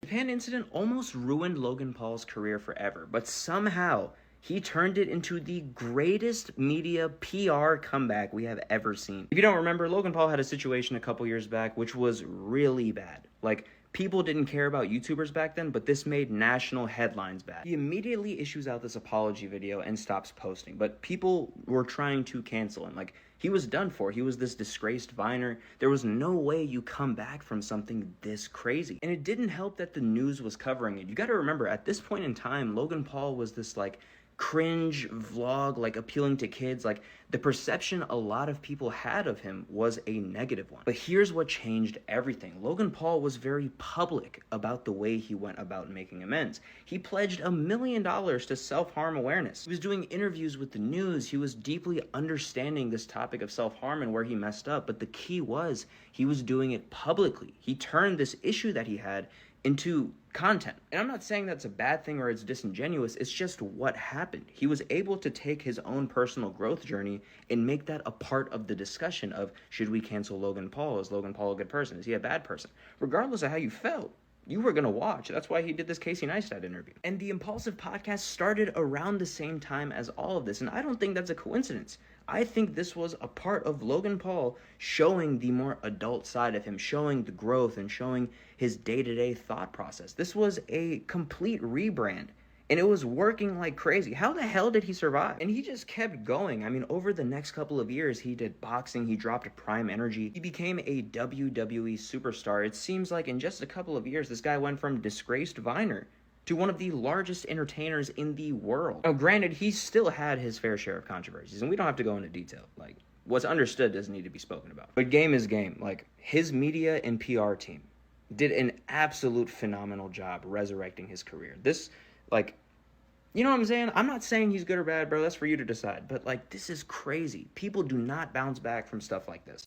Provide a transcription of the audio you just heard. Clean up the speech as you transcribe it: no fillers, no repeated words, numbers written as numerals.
The Japan incident almost ruined Logan Paul's career forever, but somehow he turned it into the greatest media PR comeback we have ever seen. If you don't remember, Logan Paul had a situation a couple years back which was really bad. Like, people didn't care about YouTubers back then, but this made national headlines bad. He immediately issues out this apology video and stops posting, but people were trying to cancel him. Like, he was done for. He was this disgraced Viner. There was no way you come back from something this crazy. And it didn't help that the news was covering it. You gotta remember, at this point in time, Logan Paul was this, like, cringe vlog, like appealing to kids. Like, the perception a lot of people had of him was a negative one. But here's what changed everything. Logan Paul was very public about the way he went about making amends. He pledged $1 million to self-harm awareness. He was doing interviews with the news. He was deeply understanding this topic of self-harm and where he messed up. But the key was he was doing it publicly. He turned this issue that he had into content. And I'm not saying that's a bad thing or it's disingenuous, it's just what happened. He was able to take his own personal growth journey and make that a part of the discussion of, should we cancel Logan Paul? Is Logan Paul a good person? Is he a bad person? Regardless of how you felt, you were going to watch. That's why he did this Casey Neistat interview. And the Impulsive podcast started around the same time as all of this, and I don't think that's a coincidence. I think this was a part of Logan Paul showing the more adult side of him, showing the growth and showing his day-to-day thought process. This was a complete rebrand, and it was working like crazy. How the hell did he survive? And he just kept going. I mean, over the next couple of years, he did boxing, he dropped Prime Energy, he became a WWE superstar. It seems like in just a couple of years, this guy went from disgraced Viner to one of the largest entertainers in the world. Now, granted, he still had his fair share of controversies, and we don't have to go into detail. Like, what's understood doesn't need to be spoken about. But game is game. Like, his media and PR team did an absolute phenomenal job resurrecting his career. This, like, you know what I'm saying? I'm not saying he's good or bad, bro. That's for you to decide. But, like, this is crazy. People do not bounce back from stuff like this.